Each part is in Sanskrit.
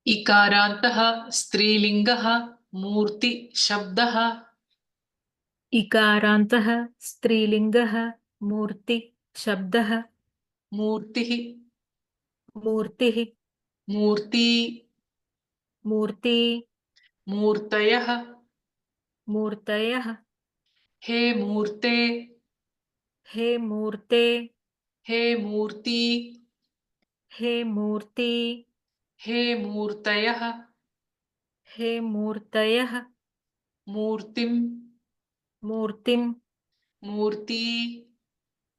इकारान्तः स्त्रीलिङ्गः मूर्तिशब्दः। इकारान्तः स्त्रीलिङ्गः मूर्ति शब्दः। मूर्तिः मूर्तिः मूर्ति मूर्ति मूर्तयः। मूर्तयः। हे मूर्ते हे मूर्ते हे मूर्ति हे मूर्ति हे मूर्तयः। हे मूर्तयः। मूर्तिं मूर्तिं मूर्ति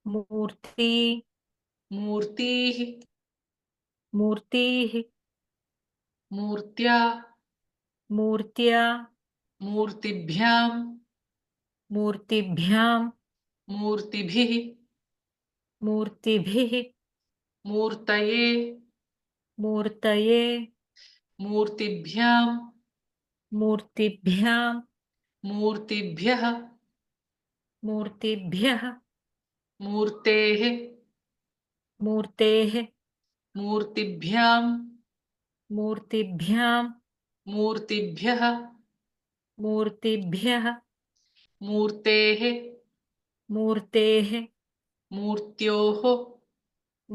मूर्ति मूर्तिः मूर्तिः मूर्त्या मूर्त्या मूर्तिभ्यां मूर्तिभ्यां मूर्तिभिः मूर्तिभिः मूर्तये मूर्तये मूर्तिभ्यां मूर्तिभ्यां मूर्तिभ्यः मूर्तिभ्यः मूर्तेः मूर्तेः मूर्तिभ्यां मूर्तिभ्यां मूर्तिभ्यः मूर्तिभ्यः मूर्तेः मूर्तेः मूर्त्योः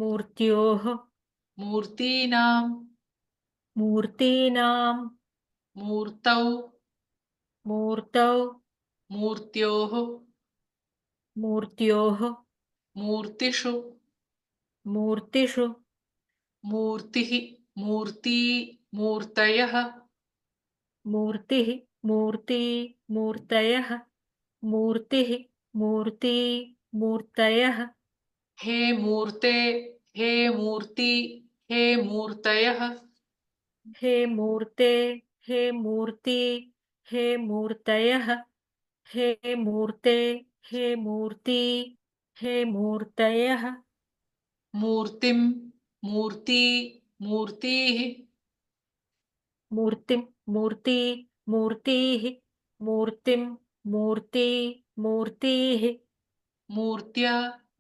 मूर्त्योः मूर्तीनां मूर्तीनां मूर्तौ मूर्तौ मूर्त्योः मूर्त्योः मूर्तिषु मूर्तिषु मूर्तिः मूर्ती मूर्तयः मूर्तिः मूर्ति मूर्तयः मूर्तिः मूर्ति मूर्तयः। हे मूर्ते हे मूर्ति हे मूर्तयः हे मूर्ते हे मूर्ति हे मूर्तयः। हे मूर्ते हे मूर्ति हे मूर्तयः। मूर्तिं मूर्ति मूर्तिः मूर्तिं मूर्ति मूर्तिः मूर्तिं मूर्ति मूर्तिः मूर्त्या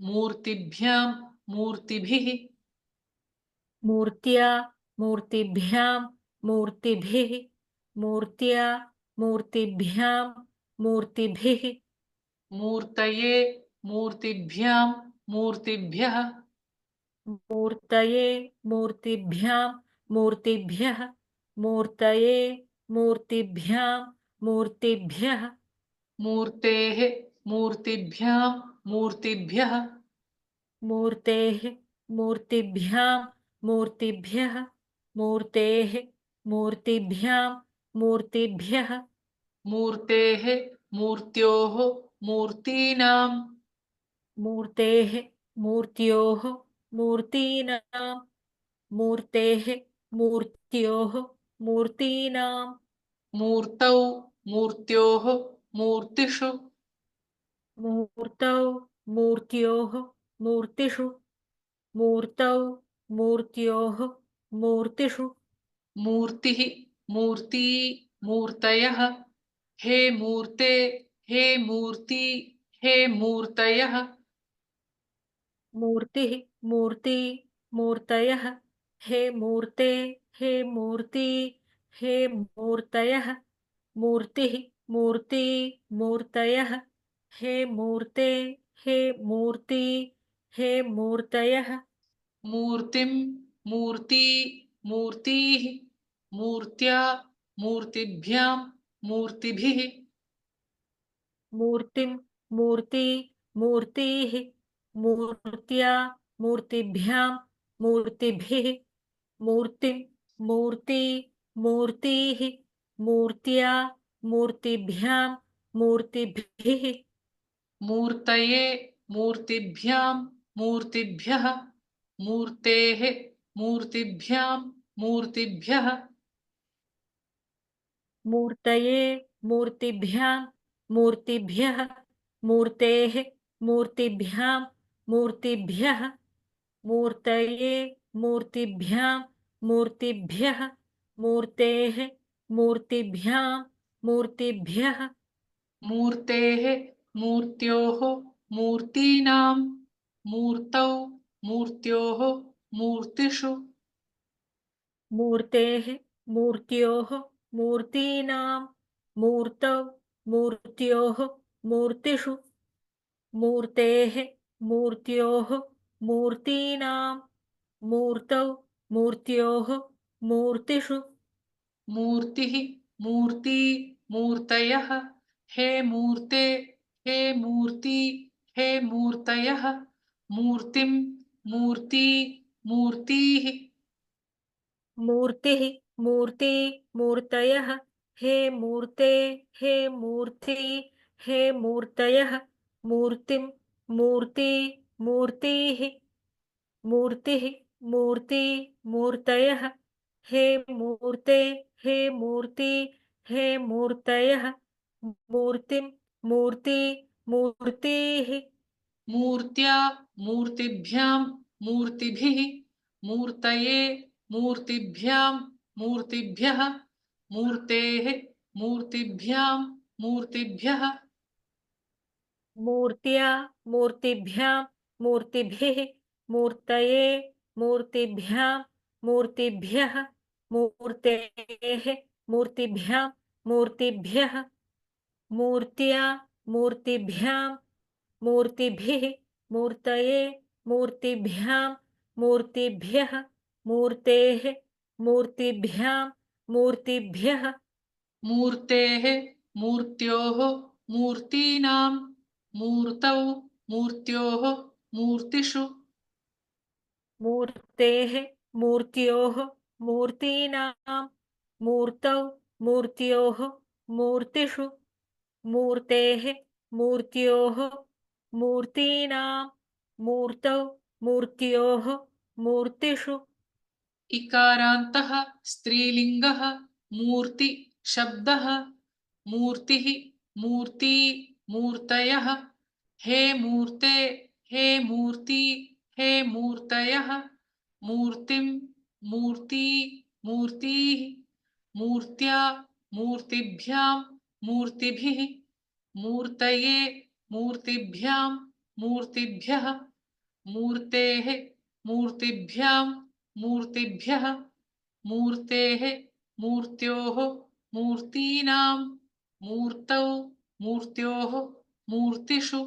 मूर्तिभ्यां मूर्तिभिः मूर्त्या मूर्तिभ्यां मूर्तिभिः मूर्त्या मूर्तिभ्यां मूर्तिभिः मूर्तये मूर्तिभ्यां मूर्तिभ्यः मूर्तये मूर्तिभ्यां मूर्तिभ्यः मूर्तये मूर्तिभ्यां मूर्तिभ्यः मूर्तेः मूर्तिभ्यां मूर्तिभ्यः मूर्तेः मूर्तिभ्यां मूर्तिभ्यः मूर्तेः मूर्तिभ्यां मूर्तिभ्यः मूर्तेः मूर्त्योः मूर्तीनां मूर्तेः मूर्त्योः मूर्तीनां मूर्तेः मूर्त्योः मूर्तीनां मूर्तौ मूर्त्योः मूर्तिषु मूर्तौ मूर्त्योः मूर्तिषु मूर्तौ मूर्त्योः मूर्तिषु मूर्तिः मूर्ती मूर्तयः हे मूर्ते हे मूर्ति हे मूर्तयः मूर्तिः मूर्ति मूर्तयः हे मूर्ते हे मूर्ति हे मूर्तयः मूर्तिः मूर्ति मूर्तयः हे मूर्ते हे मूर्ति हे मूर्तयः मूर्तिं मूर्ति मूर्तिः मूर्त्या मूर्तिभ्यां मूर्तिभिः मूर्तिं मूर्ति मूर्तिः मूर्त्या मूर्तिभ्यां मूर्तिभिः मूर्तिं मूर्ति मूर्तिः मूर्त्या मूर्तिभ्यां मूर्तिभिः मूर्तये मूर्तिभ्यां मूर्तिभ्यः मूर्तेः मूर्तिभ्यां मूर्तिभ्यः मूर्तये मूर्तिभ्यां मूर्तिभ्यः मूर्तेः मूर्तिभ्यां मूर्तिभ्यः मूर्तये मूर्तिभ्यां मूर्तिभ्यः मूर्तेः मूर्तिभ्यां मूर्तिभ्यः मूर्तेः मूर्त्योः मूर्तीनां मूर्तौ मूर्त्योः मूर्तिषु मूर्तेः मूर्त्योः मूर्तीनां मूर्तौ मूर्त्योः मूर्तिषु मूर्तेः मूर्त्योः मूर्तीनां मूर्तौ मूर्त्योः मूर्तिषु मूर्तिः मूर्ति मूर्तयः हे मूर्ते हे मूर्ति हे मूर्तयः मूर्तिं मूर्ति मूर्तिः मूर्तिः मूर्ति मूर्तयः हे मूर्ते हे मूर्ति हे मूर्तयः मूर्तिं मूर्ति मूर्तिः मूर्तिः मूर्ति मूर्तयः हे मूर्ते हे मूर्ति हे मूर्तयः मूर्तिं मूर्ति मूर्तिः मूर्त्या मूर्तिभ्यां मूर्तिभिः मूर्तये मूर्तिभ्यां मूर्तिभ्यः मूर्तेः मूर्तिभ्यां मूर्तिभ्यः मूर्त्या मूर्तिभ्यां मूर्तिभिः मूर्तये मूर्तिभ्यां मूर्तिभ्यः मूर्तेः मूर्तिभ्यां मूर्तिभ्यः मूर्त्या मूर्तिभ्यां मूर्तिभिः मूर्तये मूर्तिभ्यां मूर्तिभ्यः मूर्तेः मूर्तिभ्यां मूर्तिभ्यः मूर्तेः मूर्त्योः मूर्तीनां मूर्तौ मूर्त्योः मूर्तिषु मूर्तेः मूर्त्योः मूर्तीनां मूर्तौ मूर्त्योः मूर्तिषु मूर्तेः मूर्त्योः मूर्तीनां मूर्तौ मूर्त्योः मूर्तिषु इकारान्तः स्त्रीलिङ्गः मूर्ति शब्दः मूर्तिः मूर्ति मूर्तयः हे मूर्ते हे मूर्ति हे मूर्तयः मूर्तिं मूर्ति मूर्तिः मूर्त्या मूर्तिभ्यां मूर्तिभिः मूर्तये मूर्तिभ्यां मूर्तिभ्यः मूर्तेः मूर्तिभ्यां मूर्तिभ्यः मूर्तेः मूर्त्योः मूर्तीनां मूर्तौ मूर्त्योः मूर्तिषु